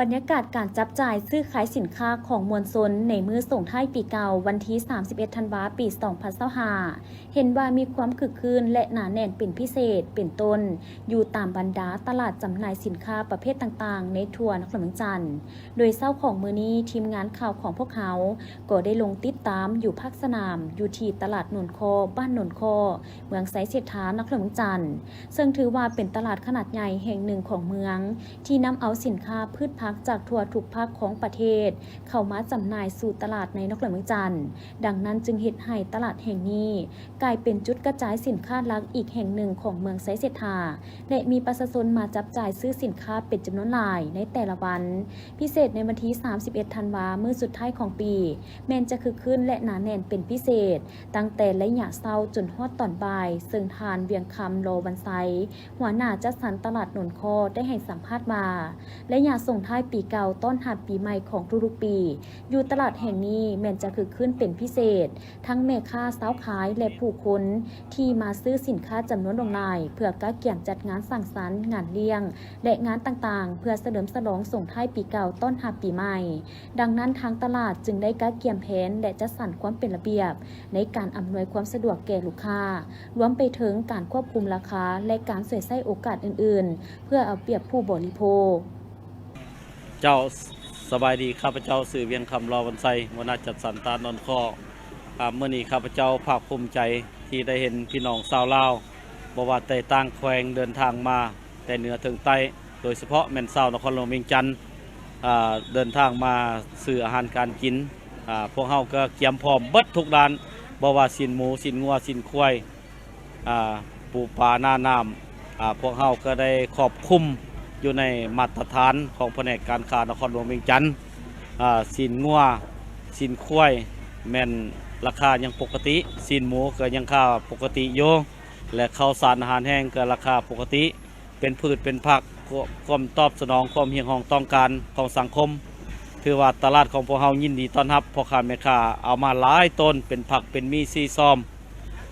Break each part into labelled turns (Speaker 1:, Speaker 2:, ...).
Speaker 1: บรรยากาศการจับจ่ายซื้อขายสินค้าของมวลชนในมื้อส่งท้ายปีเก่าวันที่ 31 ธันวาคม ปี 2025 เห็นว่ามีความคึกคืนและหนาแน่นเป็นพิเศษเป็นต้นอยู่ตามบรรดาตลาดจำหน่ายสินค้าประเภทต่างๆในทั่วนครเมืองจันทร์โดยเช้าของมื้อนี้ทีมงานข่าวของพวกเขาก็ได้ลงติดตามอยู่ภาคสนามอยู่ที่ตลาดหนนคอบ้านหนนคอเมืองไสเสถานครเมืองจันทร์ซึ่งถือว่าเป็นตลาดขนาดใหญ่แห่งหนึ่งของเมืองที่นำเอาสินค้าพืชผักจากทั่วทุกภาคของประเทศเข้ามาจำหน่ายสู่ตลาดในนครเมืองจันทร์ดังนั้นจึงเฮ็ดให้ตลาดแห่งนี้กลายเป็นจุดกระจายสินค้าหลักอีกแห่งหนึ่งของเมืองไสเสถาและมีประชาชนมาจับจ่ายซื้อสินค้าเป็นจำนวนหลายในแต่ละวันพิเศษในวันที่ 31 ธันวาคมมื้อสุดท้ายของปีแม้นจะคึกคืนและหนาแน่นเป็นพิเศษตั้งแต่ระยะเช้าจนฮอดตอนบ่ายซึ่งทานเวียงคำโลบันไซหัวหน้าจัดสรรตลาดหนนคอได้ให้สัมภาษณ์มาและอยากส่งท้ายปีเก่าต้อนรับปีใหม่ของทุกๆปีอยู่ตลาดแห่งนี้แม้นจะคึกคืนเป็นพิเศษทั้งแม่ค้าสาวขายและผู้คนที่มาซื้อสินค้าจำนวนหลายเพื่อกะเกี่ยมจัดงานสังสรรค์งานเลี้ยงและงานต่างๆเพื่อเฉลิมฉลองส่งท้ายปีเก่าต้อนรับปีใหม่ดังนั้นทางตลาดจึงได้กะเกี่ยมแผนและจัดสรรความเป็นระเบียบในการอำนวยความสะดวกแก่ลูกค้ารวมไปถึงการควบคุมราคาและการใช้โอกาสอื่นๆเพื่อเอาเปรียบผู้บริโภค
Speaker 2: เจ้าสบายดีข้าพเจ้าสื่อเวียงคำรอวันไซวันนาจัดสรรตาลนนข้อเมื่อนี้ข้าพเจ้าภาคภูมิใจที่ได้เห็นพี่น้องชาวลาวบ่ว่าแต่ต่างแขวงเดินทางมาแต่เหนือถึงใต้โดยเฉพาะแม่นชาวนครหลวงเวียงจันทร์เดินทางมาซื้ออาหารการกินพวกเฮาก็เตรียมพร้อมเบิดทุกด้านบ่ว่าสินหมูสินงัวสินควายปูปลาหน้าน้ำพวกเฮาก็ได้ครอบคลุมอยู่ในมาตรฐานของแผนกการค้านครหลวงเวียงจันทร์สินงัวสินควายแม่นราคายังปกติสินหมูก็ยังค่าปกติอยู่และข้าวสารอาหารแห้งก็ราคาปกติเป็นพืชเป็นผักความตอบสนองความเฮียงห้องต้องการของสังคมถือว่าตลาดของพวกเฮายินดีต้อนรับพ่อค้าแม่ค้าเอามาหลายต้นเป็นผักเป็นมีซีซอม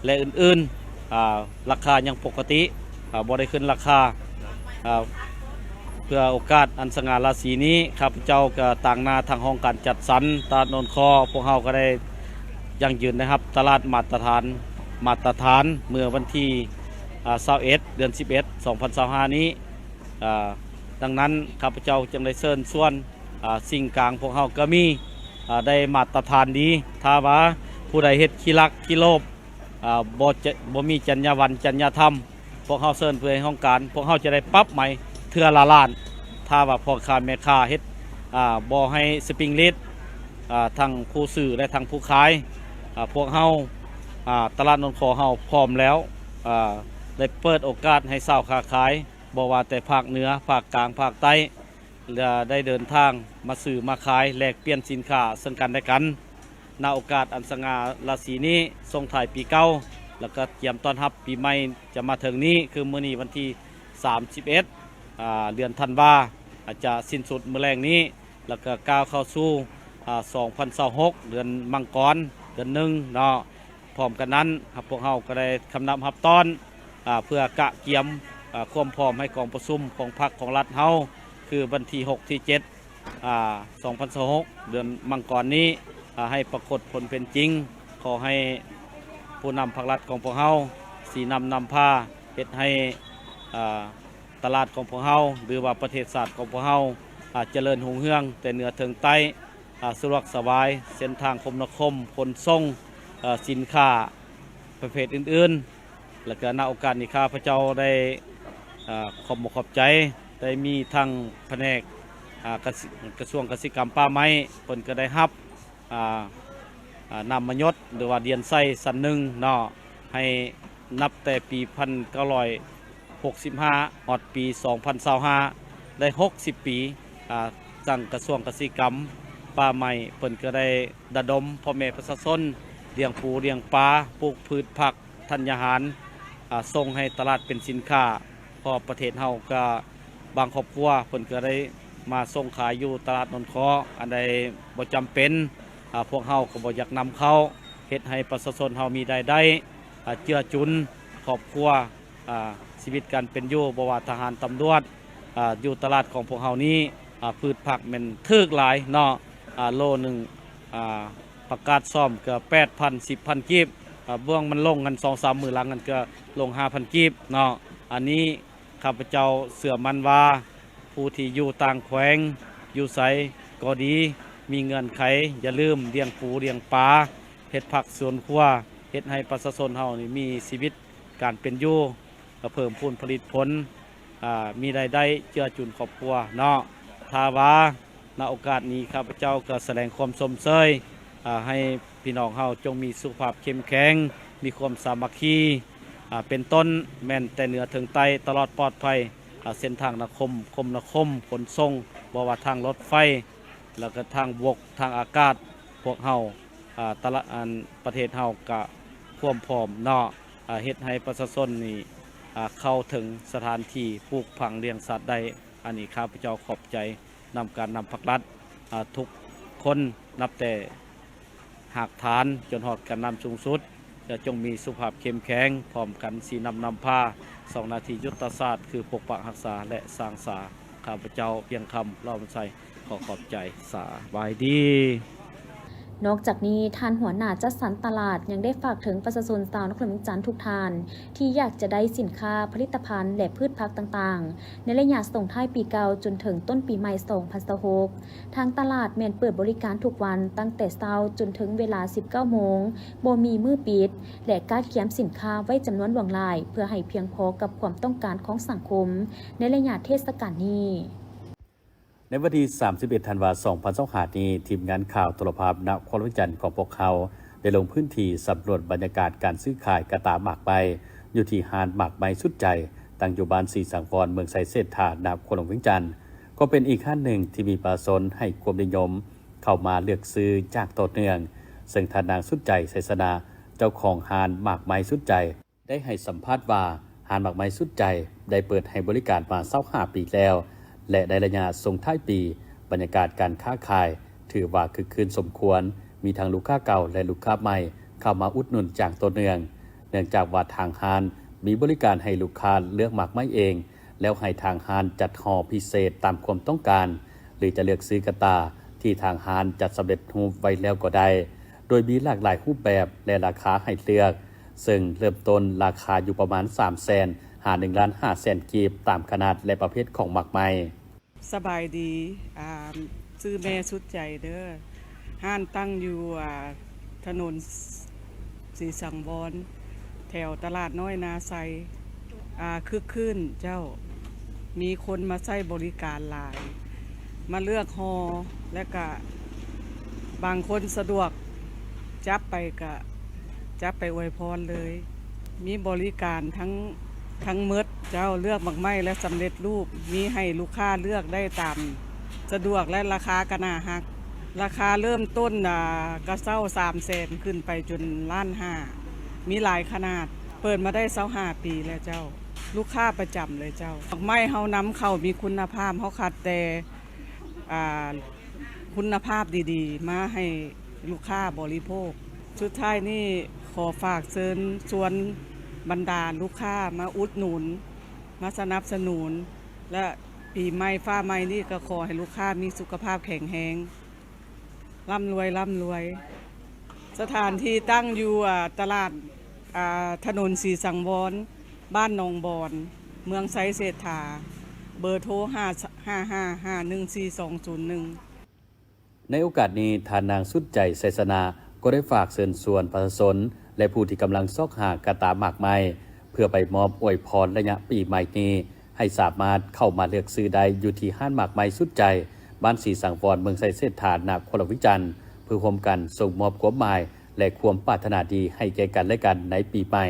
Speaker 2: และอื่นๆราคายังปกติบ่ได้ขึ้นราคาเพื่อโอกาสอันสง่าราศีนี้ข้าพเจ้าก็ต่างหน้าทางห้องการจัดสรรตลาดนนคอพวกเฮาก็ได้ยังยืนนะครับตลาดมาตรฐานเมื่อวันที่21 เดือน 11 2025 นี้ดังนั้นข้าพเจ้าจึงได้เชิญชวนสิ่งกลางพวกเฮาก็มีได้มาตรฐานดีถ้าว่าผู้ใดเฮ็ดขี้ลักขี้โลภบ่มีจรรยาบรรณจรรยธรรมพวกเฮาเชิญเพื่อให้ห้องการพวกเฮาจะได้ปรับใหม่เทื่อละล้านถ้าว่าพ่อค้าแม่ค้าเฮ็ดบ่ให้สปริงเลสทั้งผู้ซื้อและทั้งผู้ขายพวกเฮาตลาดนนทขอเฮาพร้อมแล้วได้เปิดโอกาสให้ชาวค้าขายบ่ว่าแต่ภาคเหนือภาคกลางภาคใต้ได้เดินทางมาซื้อมาขายแลกเปลี่ยนสินค้าซึ่งกันและกันณโอกาสอันสง่าราศีนี้ส่งท้ายปีเก่าแล้วก็เตรียมต้อนรับปีใหม่จะมาถึงนี้คือมื้อนี้วันที่31เดือนธันวาอาจจะสิ้นสุดมื้อแรงนี้แล้วก็ก้าวเข้าสู่2026เดือนมังกรเดือน1เนาะพร้อมกันนั้นพวกเฮาก็ได้คำนำรับต้อนเพื่อกะเกียมความพร้อมให้กองประชุมของพรรคของรัฐเฮาคือวันที่6ที่72026เดือนมังกรนี้ให้ปรากฏผลเป็นจริงขอให้ผู้นำพรรครัฐของพวกเฮาสีนำพาเฮ็ดให้ตลาดของพวกเฮาหรือว่าประเทศศาสตร์ของพวกเฮาเจริญรุ่งเรืองแต่เหนือถึงใต้สะดวกสบายเส้นทางคมนาคมขนส่งสินค้าประเภทอื่นๆและก็ณโอกาสนี้ข้าพเจ้าได้ขอบใจได้มีทั้งแผนกกระทรวงเกษตรกรรมป่าไม้เพิ่นก็ได้รับนำมายศหรือว่าเดียนไส้สันหนึ่งเนาะให้นับแต่ปี1965ฮอดปี2025ได้60ปีตั้งกระทรวงเกษตรกรรมป่าไม้เพิ่นก็ได้ระดมพ่อแม่ประชาชนเลี้ยงปูเลี้ยงปลาปลูกพืชผักธัญญาหารส่งให้ตลาดเป็นสินค้าพอประเทศเฮาก็บางครอบครัวเพิ่นก็ได้มาส่งขายอยู่ตลาดนนคออันใดบ่จำเป็นพวกเฮาก็บ่อยากนำเข้าเฮ็ดให้ประชาชนเฮามีรายได้เจือจุนครอบครัวชีวิตการเป็นอยู่บ่ว่าทหารตำรวจอยู่ตลาดของพวกเฮานี้ พืชผักแม่นทึกหลายเนาะโลหนึงประกาศซ่อมก็ 8,000 10,000 กีบเบื้องมันลงกัน 2-3 มื้อหลังกันก็ลง 5,000 กีบเนาะอันนี้ข้าพเจ้าเชื่อมั่นว่าผู้ที่อยู่ต่างแขวงอยู่ไสก็ดีมีเงื่อนไขอย่าลืมเลี้ยงปูเลี้ยงปลาเฮ็ดผักสวนครัวเฮ็ดให้ประชาชนเฮานี่มีชีวิตการเป็นอยู่เพิ่มพูนผลิตผลมีรายได้เจือจุนครอบครัวเนาะถ้าว่าณโอกาสนี้ข้าพเจ้าก็แสดงความสมเชยให้พี่น้องเฮาจงมีสุขภาพเข้มแข็งมีความสามัคคีเป็นต้นแม่นแต่เหนือถึงใต้ตลอดปลอดภัยเส้นทางนคมขนส่งบ่ว่าทางรถไฟแล้วก็ทางบกทางอากาศพวกเฮาตลาดประเทศเฮาก็ท่วมพร้อมเนาะเฮ็ดให้ประชาชนนี่เข้าถึงสถานที่ปลูกผังเลี้ยงสัตว์ได้อันนี้ข้าพเจ้าขอบใจนำการนำภาครัฐทุกคนนับแต่หากฐานจนหอดการนำสูงสุดจะจงมีสุขภาพเข้มแข็งพร้อมกันสีนำพา2 นาทียุทธศาสตร์คือปกปักรักษาและสร้างสาข้าพเจ้าเพียงคำรอมันใส่ขอบใจสบายดี
Speaker 1: นอกจากนี้ท่านหัวหน้าจัดสรรตลาดยังได้ฝากถึงประชาชนชาวนครหลวงจันทร์ทุกท่านที่อยากจะได้สินค้าผลิตภัณฑ์และพืชผักต่างๆในระยะส่งท้ายปีเก่าจนถึงต้นปีใหม่2026ทางตลาดแม่นเปิดบริการทุกวันตั้งแต่เช้าจนถึงเวลา 19 โมงบ่มีมื้อปิดและการเขียนสินค้าไว้จำนวนหลวงหลายเพื่อให้เพียงพอกับความต้องการของสังคมในระยะเทศกาลนี้
Speaker 3: ในวันที่ 31 ธันวาคม 2025 นี้ทีมงานข่าวโทรภาพนครหลวงจันทร์ของพวกเขาได้ลงพื้นที่สำรวจบรรยากาศการซื้อขายกระตาหมากใบอยู่ที่หาดหมากใบสุดใจตั้งอยู่บ้านสีสังวรเมืองไซเศรษฐานครหลวงเวียงจันทร์ก็เป็นอีกขั้นหนึ่งที่มีประชาชนให้ความนิยมเข้ามาเลือกซื้อจากต่อเนื่องซึ่งท่านนางสุดใจไสสนาเจ้าของหาดหมากไม้สุดใจได้ให้สัมภาษณ์ว่าหาดหมากไม้สุดใจได้เปิดให้บริการมา25 ปีแล้วและในระยะส่งท้ายปีบรรยากาศการค้าขายถือว่าคึกคืนสมควรมีทั้งลูกค้าเก่าและลูกค้าใหม่เข้ามาอุดหนุนจากตัวเนื่องจากว่าทางห้านมีบริการให้ลูกค้าเลือกหมากไม้เองแล้วให้ทางห้านจัดห่อพิเศษตามความต้องการหรือจะเลือกซื้อกระตาที่ทางห้านจัดสำเร็จรูปไว้แล้วก็ได้โดยมีหลากหลายรูปแบบและราคาให้เลือกซึ่งเริ่มต้นราคาอยู่ประมาณ 300,000 หา 1,500,000 กีบตามขนาดและประเภทของหมากไม้
Speaker 4: สบายดีซื้อแม่สุดใจเด้อห้านตั้งอยู่ถนนสีสังวรแถวตลาดน้อยนาไซคึกคืนเจ้ามีคนมาใช้บริการหลายมาเลือกฮอและก็บางคนสะดวกจับไปอวยพรเลยมีบริการทั้งเมดเจ้าเลือกหมากไม้และสำเร็จรูปมีให้ลูกค้าเลือกได้ตามสะดวกและราคากระน่าฮักราคาเริ่มต้นกระเซ้า300,000ขึ้นไปจน1,500,000มีหลายขนาดเปิดมาได้25 ปีแล้วเจ้าลูกค้าประจำเลยเจ้าหมากไม้เฮานำเข้ามีคุณภาพเฮาคัดแต่คุณภาพดีๆมาให้ลูกค้าบริโภคสุดท้ายนี่ขอฝากเชิญชวนบรรดาลูกค้ามาอุดหนุนมาสนับสนุนและปีใหม่ฟ้าใหม่นี่ก็ขอให้ลูกค้ามีสุขภาพแข็งแรงร่ำรวยสถานที่ตั้งอยู่ตลาดถนนสีสังวรบ้านหนองบอนเมืองไซเศรษฐาเบอร์โทร555514201
Speaker 3: ในโอกาสนี้ทานนางสุดใจไสสนาก็ได้ฝากเชิญชวนประชาชนและผู้ที่กำลังซอกหากระตาหมากไม้เพื่อไปมอบอวยพรระยะปีใหม่นี้ให้สามารถเข้ามาเลือกซื้อได้อยู่ที่ห้านหมากไม้สุดใจบ้านสีสังวรเมืองไซเศรษฐานครหลวงเวียงจันทร์เพื่อร่วมกันส่งมอบความหมายและความปรารถนาดีให้แก่กันและกันในปีใหม่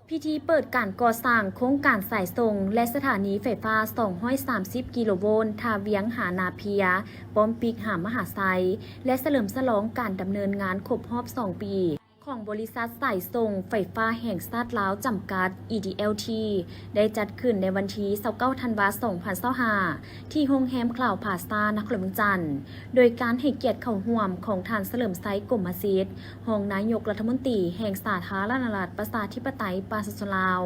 Speaker 1: พิธีเปิดการก่อสร้างโครงการสายส่งและสถานีไฟฟ้า230 กิโลโวลต์ท่าเวียงหานาเพียป้อมปิกหามหาไซและเฉลิมฉลองการดำเนินงานครบรอบ2 ปีของ ของบริษัทสายส่งไฟฟ้าแห่งชาติลาวจำกัด EDLT ได้จัดขึ้นในวันที่29ธันวาคม2025ที่โรงแรมคลาวพาซานครหลวงจันทร์โดยการให้เกียรติเข้าร่วมของท่านเฉลิมไซกรมศิษย์รองนายกรัฐมนตรีแห่งสาธารณรัฐประชาธิปไตยประชาชนลาว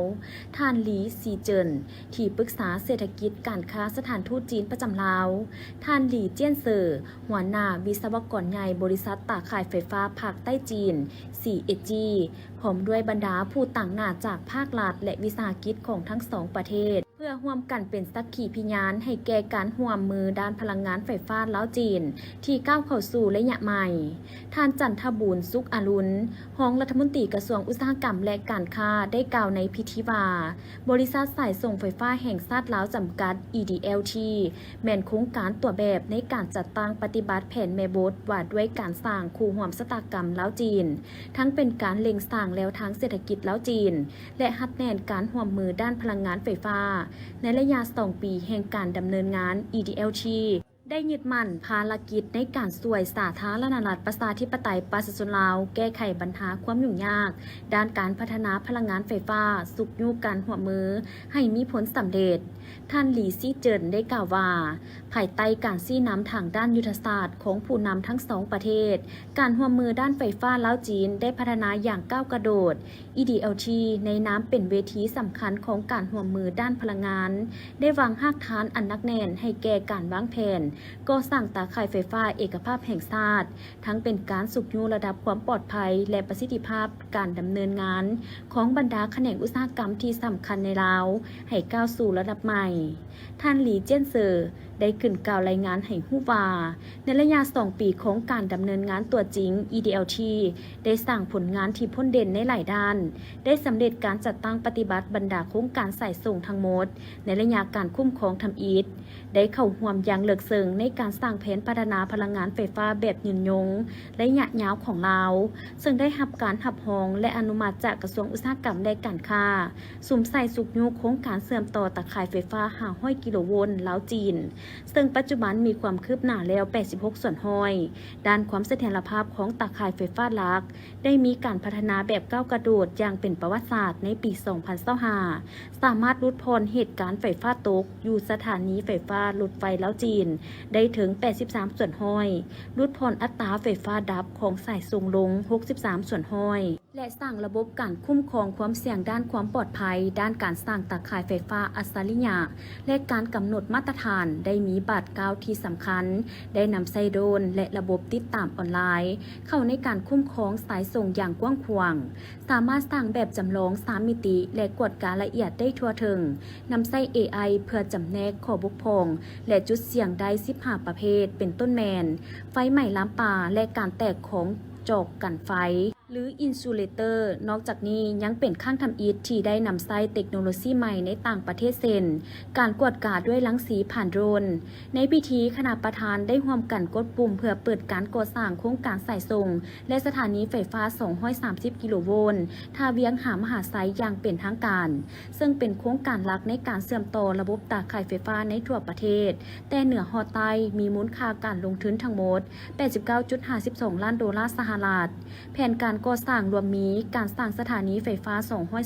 Speaker 1: ท่านหลีซีเจินที่ปรึกษาเศรษฐกิจการค้าสถานทูตจีนประจำลาวท่านหลีเจี้ยนเซอร์หัวหน้าวิศวกรใหญ่บริษัทตาข่ายไฟฟ้าภาคใต้จีน CSG พร้อมด้วยบรรดาผู้ต่างหน้าจากภาครัฐและวิสาหกิจของทั้งสองประเทศเพื่อร่วมกันเป็นสักขีพยานให้แก่การร่วมมือด้านพลังงานไฟฟ้าลาวจีนที่ก้าวเข้าสู่ระยะใหม่ท่านจันทบูรณ์สุขอรุณรองรัฐมนตรีกระทรวงอุตสาหกรรมและการค้าได้กล่าวในพิธีว่าบริษัทสายส่งไฟฟ้าแห่งชาติลาวจำกัด EDLT แม่นโครงการตัวแบบในการจัดตั้งปฏิบัติแผนแม่บทว่าด้วยการสร้างคู่ร่วมชะตากรรมลาวจีนทั้งเป็นการเล็งสร้างแนวทางเศรษฐกิจลาวจีนและฮัดแน่นการร่วมมือด้านพลังงานไฟฟ้าในระยะ2 ปีแห่งการดำเนินงาน EDLT ได้ยึดมั่นภารกิจในการช่วยสาธารณรัฐประชาธิปไตยประชาชนลาวแก้ไขปัญหาความยุ่งยากด้านการพัฒนาพลังงานไฟฟ้าสุขยุการร่วมมือให้มีผลสำเร็จท่านหลีซี่เจินได้กล่าวว่าภายใต้การชี้นำทางด้านยุทธศาสตร์ของผู้นำทั้งสองประเทศการร่วมมือด้านไฟฟ้าลาวจีนได้พัฒนาอย่างก้าวกระโดด EDLT ในน้ำเป็นเวทีสำคัญของการร่วมมือด้านพลังงานได้วางรากฐานอันหนักแน่นให้แก่การวางแผนก่อสร้างตาข่ายไฟฟ้าเอกภาพแห่งชาติทั้งเป็นการสุขยูระดับความปลอดภัยและประสิทธิภาพการดำเนินงานของบรรดาแขนงอุตสาหกรรมที่สำคัญในลาวให้ก้าวสู่ระดับใหม่ท่านหลีเจี้ยนเซอร์ได้ขึ้นกล่าวรายงานให้ฮู้ว่าในระยะ2 ปีของการดำเนินงานตัวจริง EDLT ได้สร้างผลงานที่พ้นเด่นในหลายด้านได้สำเร็จการจัดตั้งปฏิบัติบรรดาโครงการสายส่งทั้งหมดในระยะการคุ้มครองทำอิฐได้เข้าร่วมอย่างเลิกเซิงในการสร้างแผนพัฒนาพลังงานไฟฟ้าแบบยืนยงและระยะยาวของลาวซึ่งได้รับการรับรองและอนุมัติจากกระทรวงอุตสาหกรรมและการค้าสุ่มใส่สุกยุโครงการเชื่อมต่อตาข่ายไฟฟ้า500 กิโลโวลต์ลาวจีนซึ่งปัจจุบันมีความคืบหน้าแล้ว86 ส่วนห้อยด้านความเสถียรภาพของตาข่ายไฟฟ้าหลักได้มีการพัฒนาแบบก้าวกระโดดอย่างเป็นประวัติศาสตร์ในปี 2025สามารถลดพรเหตุการณ์ไฟฟ้าตกอยู่สถานีไฟฟ้ารถไฟลาวจีนได้ถึง83 ส่วนห้อยลดพรอัตราไฟฟ้าดับของสายส่งลง63 ส่วนห้อยและสร้างระบบการคุ้มครองความเสี่ยงด้านความปลอดภัยด้านการสร้างตาข่ายไฟฟ้าอัจฉริยะและการกำหนดมาตรฐานได้มีบาทกาวที่สำคัญได้นำไซโดรนและระบบติดตามออนไลน์เข้าในการคุ้มครองสายส่งอย่างกว้างขวางสามารถสร้างแบบจำลอง3 มิติและกวดการละเอียดได้ทั่วถึงนำไส้ AI เพื่อจำแนกข้อบกพร่องและจุดเสี่ยงได้15 ประเภทเป็นต้นแมนไฟไหม้ลามป่าและการแตกของจอกกันไฟหรืออินซูเลเตอร์นอกจากนี้ยังเป็นข้างทำอิฐที่ได้นำใช้เทคโนโลยีใหม่ในต่างประเทศเช่นการกวดกาด้วยรังสีผ่านโดรนในพิธีคณะประธานได้ร่วมกันกดปุ่มเพื่อเปิดการก่อสร้างโครงการสายส่งและสถานีไฟฟ้า230 กิโลโวลต์ท่าเวียงหามหาไซอย่างเป็นทางการซึ่งเป็นโครงการหลักในการเชื่อมต่อระบบตาข่ายไฟฟ้าในทั่วประเทศแต่เหนือฮอดใต้มีมูลค่าการลงทุนทั้งหมด 89.52 ล้านดอลลาร์สหรัฐแผนการก่อสร้างรวมมีการสร้างสถานีไฟฟ้า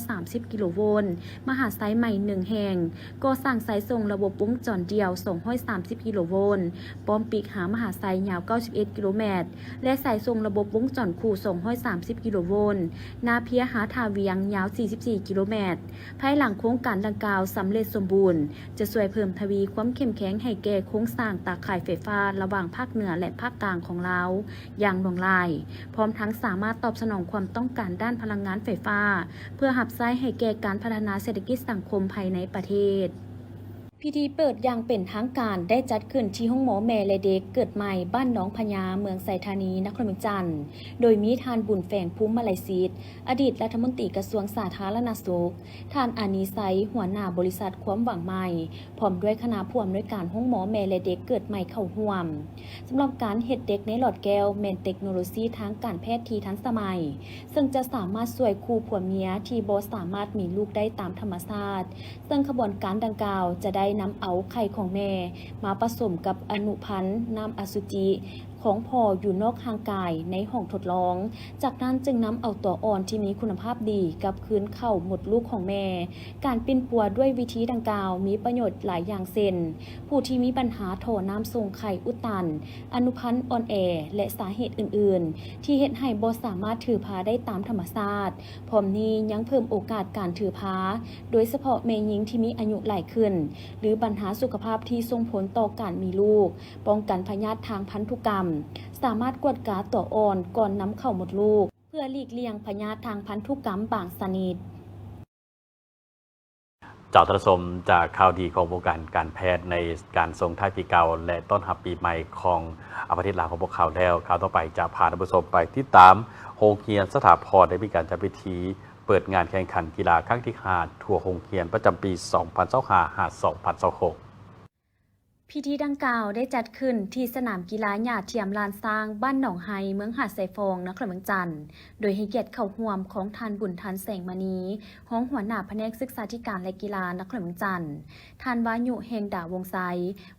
Speaker 1: 230 กิโลโวลต์มหาไซใหม่1 แห่งก่อสร้างสายส่งระบบวงจรเดียว230 กิโลโวลต์ป้อมปีกหามหาไซยาว91 กิโลเมตรและสายส่งระบบวงจรคู่230 กิโลโวลต์นาเพียหาทาเวียงยาว44 กิโลเมตรภายหลังโครงการดังกล่าวสำเร็จสมบูรณ์จะช่วยเพิ่มทวีความเข้มแข็งให้แก่โครงสร้างตาข่ายไฟฟ้าระหว่างภาคเหนือและภาคกลางของลาวอย่างหลวงลายพร้อมทั้งสามารถตอบสนองความต้องการด้านพลังงานไฟฟ้าเพื่อหับไส้ให้แก่การพัฒนาเศรษฐกิจสังคมภายในประเทศพิธีเปิดอย่างเป็นทางการได้จัดขึ้นที่ห้องหมอแม่และเด็กเกิดใหม่บ้านหนองพญาเมืองไสธานีนครหลวงจันทร์โดยมีท่านบุญแฝงภูมิมาลัยศิษย์อดีตรัฐมนตรีกระทรวงสาธารณสุขท่านอานีไซหัวหน้าบริษัทความหวังใหม่พร้อมด้วยคณะผู้อำนวยการห้องหมอแม่และเด็กเกิดใหม่เข้าร่วมสำหรับการเฮ็ดเด็กในหลอดแก้วแม่นเทคโนโลยีทางการแพทย์ที่ทันสมัยซึ่งจะสามารถช่วยคู่ผัวเมียที่บ่สามารถมีลูกได้ตามธรรมชาติซึ่งขบวนการดังกล่าวจะได้นำเอาไข่ของแม่มาผสมกับอนุพันธ์น้ำอสุจิ ของพออยู่นอกห่างกายในห้องทดลองจากนั้นจึงนำเอาตัวอ่อนที่มีคุณภาพดีกลับคืนเข้าหมดลูกของแม่การปิ้นปัวด้วยวิธีดังกล่าวมีประโยชน์หลายอย่างเช่นผู้ที่มีปัญหาท่อน้ำส่งไข่อุดตันอนุพันธ์อ่อนแอและสาเหตุอื่นๆที่เฮ็ดให้บ่สามารถถือพาได้ตามธรรมชาติพร้อมนี้ยังเพิ่มโอกาสการถือพาโดยเฉพาะแม่หญิงที่มีอายุหลายขึ้นหรือปัญหาสุขภาพที่ส่งผลต่อการมีลูกป้องกันพยาธิทางพันธุกรรมสามารถกวดกาตัวอ่อนก่อนนำเข้าหมดลูกเพื่อหลีกเลี่ยงพยาธิทางพันธุกรรมบางชนิด
Speaker 3: เจ้าตระสมจากข่าวดีของวงการแพทย์ในการส่งท้ายปีเก่าและต้อนรับปีใหม่ของประเทศลาวของพวกเขาแล้วข่าวต่อไปจะพาท่านผู้ชมไปติดตามโรงเรียนสถาพรได้มีการจัดพิธีเปิดงานแข่งขันกีฬาครั้งที่5ทั่วโรงเรียนประจำปี 2025-2026
Speaker 1: พิธีดังกล่าวได้จัดขึ้นที่สนามกีฬาหญ้าเทียมลานสร้างบ้านหนองไฮเมืองหาดไซฟองนครเมืองจันทน์โดยให้เกียรติเข้าร่วมของท่านบุญทันแสงมณีห้องหัวหน้าแผนกศึกษาธิการและกีฬานครเมืองจันทน์ท่านวายุเฮงดาวงไซ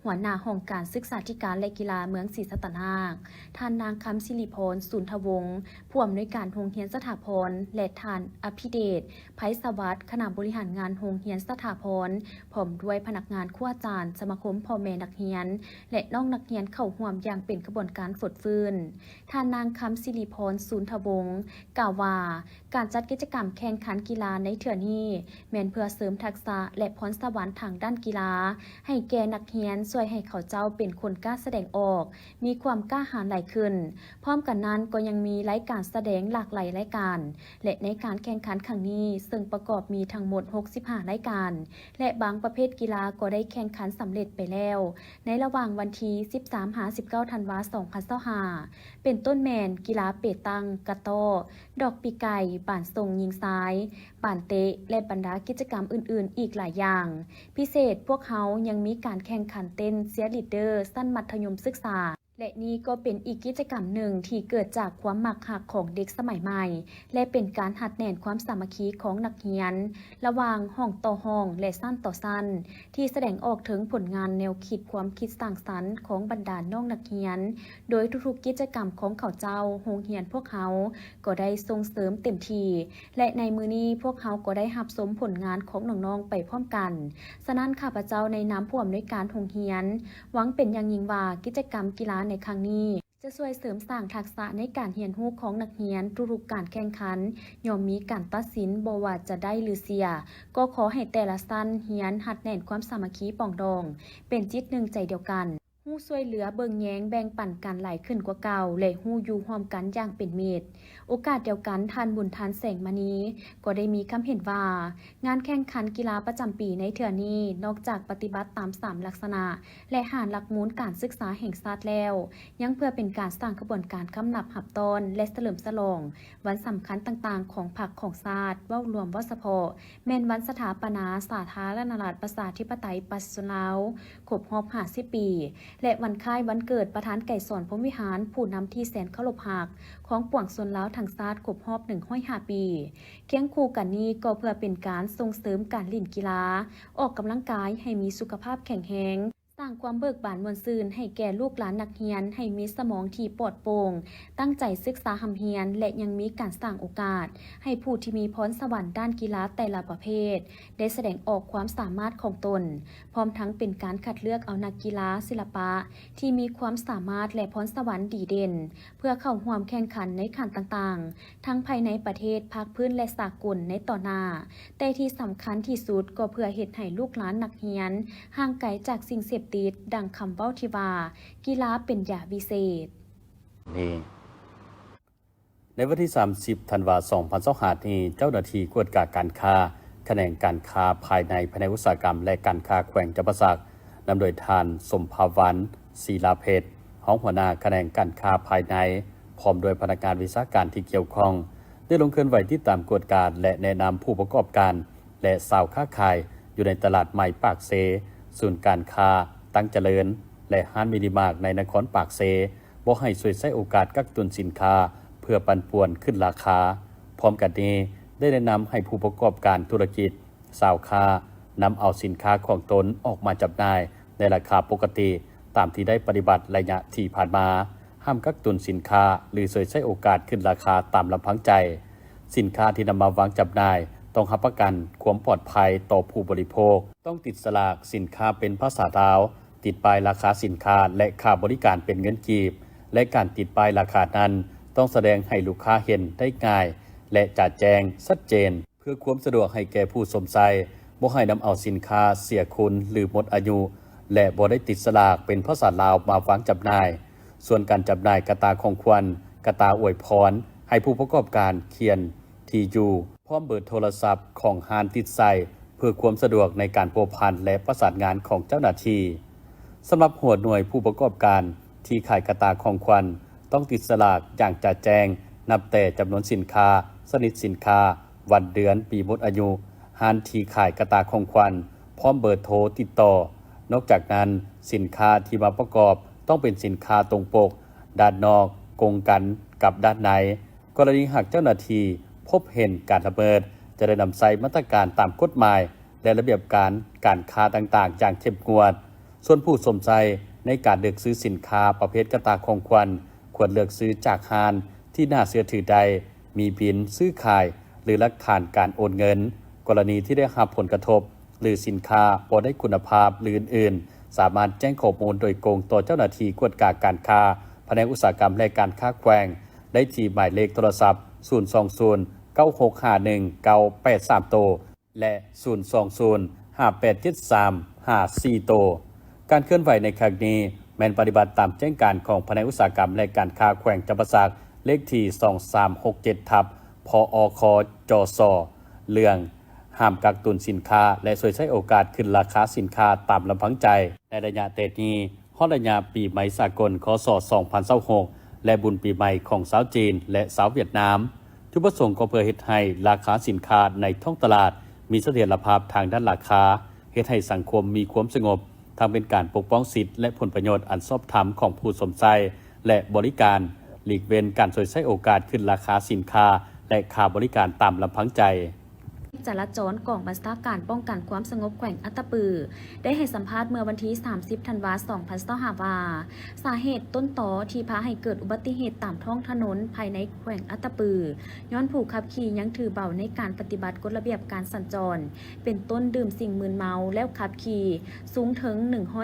Speaker 1: หัวหน้าห้องการศึกษาธิการและกีฬาเมืองศรีสัตนาคท่านนางคำศิริพรสุนทวงศ์ผู้อำนวยการโรงเรียนสถาพรและท่านอภิเดชไพศวัฒน์คณะบริหารงานโรงเรียนสถาพรพร้อมด้วยพนักงานครูอาจารย์สมาคมพ่อแม่นักเรียนและน้องนักเรียนเข้าร่วมอย่างเป็นกระบวนการฝึกฟื้นท่านนางคำศิริพรสุนทวงศ์กล่าวว่าการจัดกิจกรรมแข่งขันกีฬาในเทื่อนี้แม้นเพื่อเสริมทักษะและพรสวรรค์ทางด้านกีฬาให้แก่นักเรียนช่วยให้เขาเจ้าเป็นคนกล้าแสดงออกมีความกล้าหาญหลายขึ้นพร้อมกันนั้นก็ยังมีรายการแสดงหลากหลายรายการและในการแข่งขันครั้งนี้ซึ่งประกอบมีทั้งหมด65รายการและบางประเภทกีฬาก็ได้แข่งขันสำเร็จไปแล้วในระหว่างวันที่ 13-19 ธันวาคม 2025เป็นต้นแมนกีฬาเปตังกะโตดอกปีไก่ป่านทรงยิงซ้ายป่านเตะและบรรดากิจกรรมอื่นๆอีกหลายอย่างพิเศษพวกเขายังมีการแข่งขันเต้นเชียร์ลีดเดอร์สั้นมัธยมศึกษาและนี่ก็เป็นอีกกิจกรรมหนึ่งที่เกิดจากความมักหักของเด็กสมัยใหม่และเป็นการหัดแน่นความสามัคคีของนักเรียนระหว่างห้องต่อห้องและสั้นต่อสั้นที่แสดงออกถึงผลงานแนวคิดความคิดสร้างสรรค์ของบรรดาน้องนักเรียนโดยทุกๆกิจกรรมของเขาเจ้าโรงเรียนพวกเขาก็ได้ส่งเสริมเต็มที่และในมือนี้พวกเขาก็ได้รับชมผลงานของน้องๆไปพร้อมกันฉะนั้นข้าพเจ้าในนามผู้อำนวยการโรงเรียนหวังเป็นอย่างยิ่งว่ากิจกรรมกีฬาในครั้งนี้จะช่วยเสริมสร้างทักษะในการเรียนรู้ของนักเรียนทุกๆการแข่งขันย่อมมีการตัดสินบ่ว่าจะได้หรือเสียก็ขอให้แต่ละชั้นเรียนหัดแน่นความสามัคคีปองดองเป็นจิตหนึ่งใจเดียวกันฮู้ช่วยเหลือเบิ่งแยงแบ่งปันกันหลายขึ้นกว่าเก่าและฮู้อยู่ร่วมกันอย่างเป็นมิตรโอกาสเดียวกันท่านบุญทันแสงมณีก็ได้มีคำเห็นว่างานแข่งขันกีฬาประจำปีในเทื่อนี้นอกจากปฏิบัติตาม3ลักษณะและหารหลักมูลการศึกษาแห่งชาติแล้วยังเพื่อเป็นการสร้างกระบวนการคำนับหับตอนและเฉลิมฉลองวันสำคัญต่างๆของพรรคของชาติเว้ารวมว่าเฉพาะแม่นวันสถาปนาสาธารณรัฐประชาธิปไตยปัจจุบันลาวครบรอบ50 ปีและวันคล้ายวันเกิดประธานไก่สอนพรหมวิหารผู้นำที่แสนเคารพรักของปวงชนลาวทั้งชาติครบรอบ105 ปีเคียงคู่กันนี้ก็เพื่อเป็นการส่งเสริมการเล่นกีฬาออกกำลังกายให้มีสุขภาพแข็งแรงสร้างความเบิกบานมวลซืนให้แก่ลูกหลานนักเรียนให้มีสมองที่ปลอดโปร่งตั้งใจศึกษาหำเรียนและยังมีการสร้างโอกาสให้ผู้ที่มีพรสวรรค์ด้านกีฬาแต่ละประเภทได้แสดงออกความสามารถของตนพร้อมทั้งเป็นการคัดเลือกเอานักกีฬาศิลปะที่มีความสามารถและพรสวรรค์ดีเด่นเพื่อเข้าร่วมแข่งขันในขันต่างๆทั้งภายในประเทศภาคพื้นและสากลในต่อหน้าแต่ที่สำคัญที่สุดก็เพื่อเฮ็ดให้ลูกหลานนักเรียนห่างไกลจากสิ่งเสพติดดังคำเว้าที่ว่ากีฬาเป็นยาวิเศษ
Speaker 3: นี่ในวันที่ 30 ธันวาคม 2025นี้เจ้าหน้าที่กวดกาการค้าแขนงการค้าภายในแผนกอุตสาหกรรมและการค้าแขวงจำปาสักนำโดยท่านสมภาวันศิลาเพชรห้องหัวหน้าแขนงการค้าภายในพร้อมโดยพนักงานวิชาการที่เกี่ยวข้องได้ลงเคลื่อนไหวที่ตามกวดการและแนะนำผู้ประกอบการและชาวค้าขายอยู่ในตลาดใหม่ปากเซศูนย์การค้าตั้งเจริญและห้างมินิมาร์ทในนครปากเซบ่ให้ช่วยใช้โอกาสกักตุนสินค้าเพื่อปั่นป่วนขึ้นราคาพร้อมกันนี้ได้แนะนำให้ผู้ประกอบการธุรกิจชาวค้านำเอาสินค้าของตนออกมาจำหน่ายในราคาปกติตามที่ได้ปฏิบัติระยะที่ผ่านมาห ห้ามกักตุนสินค้าหรือสวยใช้โอกาสขึ้นราคาตามลำพังใจสินค้าที่นำมาวางจำหน่ายต้องรับประกันความปลอดภัยต่อผู้บริโภคต้องติดสลากสินค้าเป็นภาษาลาวติดป้ายราคาสินค้าและค่าบริการเป็นเงินกีบและการติดป้ายราคานั้นต้องแสดงให้ลูกค้าเห็นได้ง่ายและจัดแจงชัดเจนเพื่อความสะดวกให้แก่ผู้สนใจบ่ให้นำเอาสินค้าเสียคุณหรือหมดอายุและบ่ได้ติดสลากเป็นภาษาลาวมาวางจำหน่ายส่วนการจำหน่ายกระตาของขวัญกระตาอวยพรให้ผู้ประกอบการเขียนที่อยู่พร้อมเบอร์โทรศัพท์ของห้านติดใส่เพื่อความสะดวกในการพัวพันและประสานงานของเจ้าหน้าที่สำหรับหัวหน่วยผู้ประกอบการที่ขายกระตาของขวัญต้องติดสลากอย่างจัดแจงนับแต่จำนวนสินค้าชนิดสินค้าวันเดือนปีหมดอายุห้านที่ขายกระตาของขวัญพร้อมเบอร์โทรติดต่อนอกจากนั้นสินค้าที่มาประกอบต้องเป็นสินค้าตรงปกด้านนอกกงกันกับด้านในกรณีหากเจ้าหน้าที่พบเห็นการละเมิดจะได้นำใส่มาตรการตามกฎหมายและระเบียบการค้าต่างๆอย่างเข้มงวดส่วนผู้สนใจในการเลือกซื้อสินค้าประเภทกระตาของขวัญควรเลือกซื้อจากห้างที่น่าเชื่อถือใดมีบิลซื้อขายหรือหลักฐานการโอนเงินกรณีที่ได้รับผลกระทบหรือสินค้าบ่ได้คุณภาพหรืออื่นๆสามารถแจ้งข้อมูลโดยตรงต่อเจ้าหน้าที่กวดการค้าแผนกอุตสาหกรรมและการค้าแขวงได้ที่หมายเลขโทรศัพท์020 9651 983โตและ 020 5873 54โตการเคลื่อนไหวในครั้งนี้แม้นปฏิบัติตามแจ้งการของแผนกอุตสาหกรรมและการค้าแขวงจำปาสักเลขที่2367ทับพอคจสเรื่องห้ามกักตุนสินค้าและช่วยใช้โอกาสขึ้นราคาสินค้าตามลำพังใจในระยะเตนี้ฮอดระยะปีใหม่สากลคศ2026และบุญปีใหม่ของชาวจีนและชาวเวียดนามจุดประสงค์ก็เพื่อเฮ็ดให้ราคาสินค้าในท้องตลาดมีเสถียรภาพทางด้านราคาเฮ็ดให้สังคมมีความสงบทั้งเป็นการปกป้องสิทธิและผลประโยชน์อันชอบธรรมของผู้สนใจและบริการหลีกเว้นการช่วยใช้โอกาสขึ้นราคาสินค้าและค่าบริการตามลำพังใจ
Speaker 1: จราจรกองบัญชาการป้องกันความสงบแขวงอัตตปือได้ให้สัมภาษณ์เมื่อวันที่30ธันวาคม2025ว่าสาเหตุต้นตอที่พาให้เกิดอุบัติเหตุตามท้องถนนภายในแขวงอัตตปือย้อนผู้ขับขี่ยังถือเบาในการปฏิบัติกฎระเบียบการสัญจรเป็นต้นดื่มสิ่งมึนเมาแล้วขับขี่สูงถึง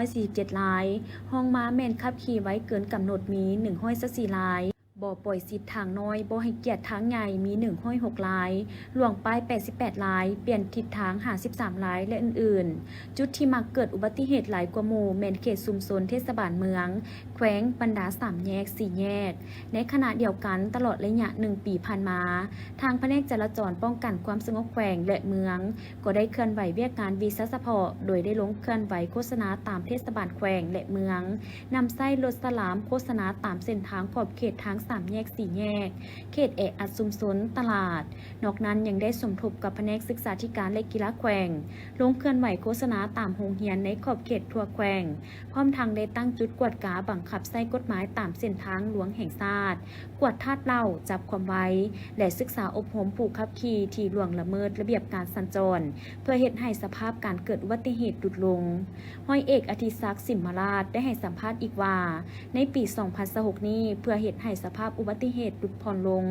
Speaker 1: 147รายห้องม้าแม่นขับขี่ไว้เกินกำหนดมี114รายบ่ปล่อยสิทธิ์ทางน้อยบ่ให้เกียรติทางใหญ่มี106ลายหลวงป้าย88ลายเปลี่ยนทิศทาง53ลายและอื่นๆจุดที่มักเกิดอุบัติเหตุหลายกว่าหมู่แม่นเขตชุมชนเทศบาลเมืองแขวงบรรดา3แยก4แยกในขณะเดียวกันตลอดระยะ1ปีผ่านมาทางแผนกจราจรป้องกันความสงบแขวงและเมืองก็ได้เคลื่อนไหวเวียกงานวีซ่าเฉพาะโดยได้ลงเคลื่อนไหวโฆษณาตามเทศบาลแขวงและเมืองนำไส้รถสลามโฆษณาตามเส้นทางขอบเขตทาง3แยก4แยกเขตแออัดชุมชนตลาดนอกนั้นยังได้สมทบกับแผนกศึกษาธิการและกีฬาแขวงลงเคลื่อนไหวโฆษณาตามโรงเรียนในขอบเขตทั่วแขวงพร้อมทางได้ตั้งจุดกวดกาบังคับใช้กฎหมายตามเส้นทางหลวงแห่งชาติกวดทาสเหล้าจับความไว้และศึกษาอบรมผู้ขับขี่ที่ล่วงละเมิดระเบียบการสัญจรเพื่อเฮ็ดให้สภาพการเกิดอุบัติเหตุลดลงร้อยเอกอธิศักดิ์สิมราชได้ให้สัมภาษณ์อีกว่าในปี2026นี้เพื่อเฮ็ดให้สภาพอุบัติเหตุลดผ่อนลง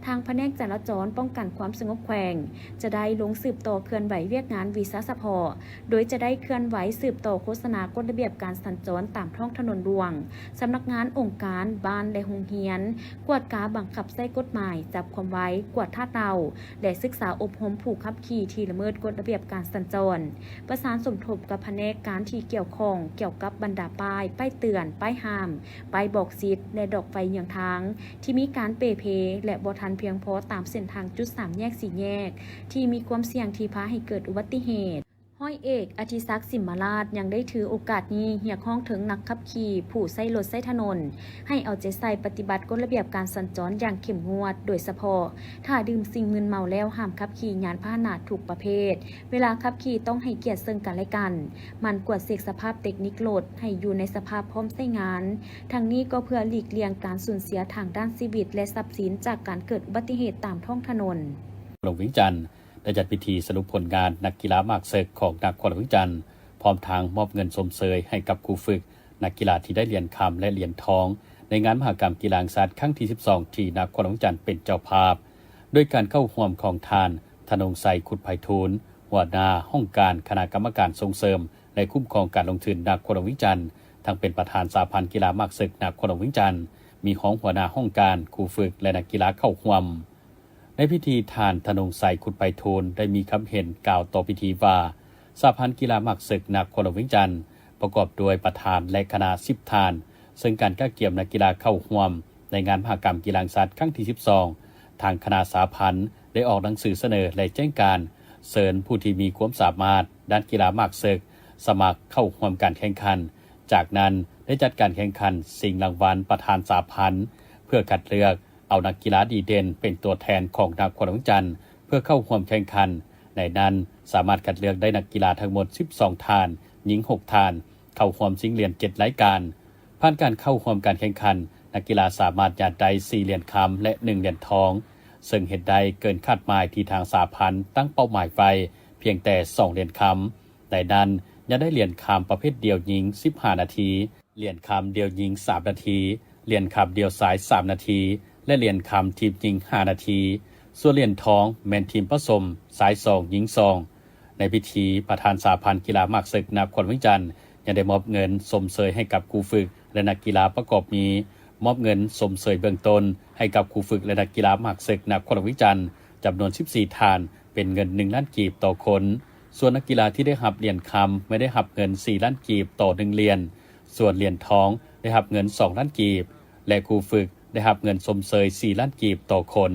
Speaker 1: ทางแผนกจราจรป้องกันความสงบแขวงจะได้ลงสืบต่อเคลื่อนไหวเวียกงานวีซ่าเฉพาะโดยจะได้เคลื่อนไหวสืบต่อโฆษณากฎระเบียบการสัญจรตามท้องถนนหลวงสำนักงานองค์การบ้านและโรงเรียนกวดกาบังคับใช้กฎหมายจับความไว้กวดท่าเตาและศึกษาอบรมผู้ขับขี่ที่ละเมิดกฎระเบียบการสัญจรประสานสมทบกับแผนกการที่เกี่ยวข้องเกี่ยวกับบรรดาป้ายเตือนป้ายห้ามป้ายบอกสิทธิ์และดอกไฟอย่างทางที่มีการเปเพและบ่ทันเพียงพอตามเส้นทางจุด3แยก4แยกที่มีความเสี่ยงที่พาให้เกิดอุบัติเหตุห้อยเอกอธิศักดิ์สิมราชยังได้ถือโอกาสนี้เรียกร้องถึงนักขับขี่ผู้ใช้รถใช้ถนนให้เอาใจใส่ปฏิบัติกฎระเบียบการสัญจรอย่างเข้มงวดโดยเฉพาะถ้าดื่มสิ่งมึนเมาแล้วห้ามขับขี่ยานพาหนะทุกประเภทเวลาขับขี่ต้องให้เกียรติซึ่งกันและกันมันกวดเช็คสภาพเทคนิครถให้อยู่ในสภาพพร้อมใช้งานทั้งนี้ก็เพื่อหลีกเลี่ยงการสูญเสียทางด้านชีวิตและทรัพย์สินจากการเกิดอุบัติเหตุตามท้องถนน
Speaker 3: หลวงวิงจันทร์ได้จัดพิธีสรุปผลงานนักกีฬามากเซิกของนครหลวงวิงจันทร์พร้อมทางมอบเงินชมเชยให้กับครูฝึกนักกีฬาที่ได้เหรียญคำและเหรียญทอง ในงานมหกรรมกีฬาแห่งชาติครั้งที่ 12 ที่นครหลวงจันทร์เป็นเจ้าภาพโดยการเข้าร่วมของทานธนงไสขุดไพฑูรย์หัวหน้าห้องการคณะกรรมการส่งเสริมและคุ้มครองการลงทุนนครหลวงวิจันทร์ทั้งเป็นประธานสหพันธ์กีฬามากศึกนครหลวงวิจันทร์มีของหัวหน้าห้องการครูฝึกและนักกีฬาเข้าร่วมในพิธีทานธนงไสขุดไพฑูรย์ได้มีคำเห็นกล่าวต่อพิธีว่าสหพันธ์กีฬามากศึกนครหลวงวิจันทร์ประกอบด้วยประธานและคณะ10ทานซึ่งการก้าเกี่ยมนักกีฬาเข้าร่วมในงานมหกรรมกีฬาแห่งชาติครั้งที่ 12 ทางคณะสหพันธ์ได้ออกหนังสือเสนอและแจ้งการเชิญผู้ที่มีความสามารถด้านกีฬามากศึกสมัครเข้าร่วมการแข่งขันจากนั้นได้จัดการแข่งขันชิงรางวัลประธานสหพันธ์เพื่อคัดเลือกเอานักกีฬาดีเด่นเป็นตัวแทนของนครหลวงจันทร์เพื่อเข้าร่วมแข่งขันในนั้นสามารถคัดเลือกได้นักกีฬาทั้งหมด12ทานหญิง6ทานเข้าร่วมชิงเหรียญ7รายการผ่านการเข้าร่วมการแข่งขันนักกีฬาสามารถหยาดได้4เหรียญคำและ1เหรียญทองซึ่งเหตุใดเกินคาดหมายที่ทางสหพันธ์ตั้งเป้าหมายไว้เพียงแต่2เหรียญคำแต่นั้นยังได้เหรียญคำประเภทเดี่ยวหญิง15นาทีเหรียญคำเดี่ยวหญิง3นาทีเหรียญคำเดี่ยวสาย3นาทีและเหรียญคำทีมหญิง5นาทีส่วนเหรียญทองแมนทีมผสมสาย2หญิง2ในพิธีประธานสหพันธ์กีฬามากศึกนครหลวงจันทร์ยังได้มอบเงินสมเสยให้กับครูฝึกและนักกีฬาประกอบมีมอบเงินสมเสยเบื้องต้นให้กับครูฝึกและนักกีฬามากศึกนครหลวงวิจันทร์จำนวน14ทานเป็นเงิน1ล้านกีบต่อคนส่วนนักกีฬาที่ได้รับเหรียญคำไม่ได้รับเงิน4ล้านกีบต่อ1เหรียญส่วนเหรียญทองได้รับเงิน2ล้านกีบและครูฝึกได้รับเงินสมเสย4ล้านกีบต่อคน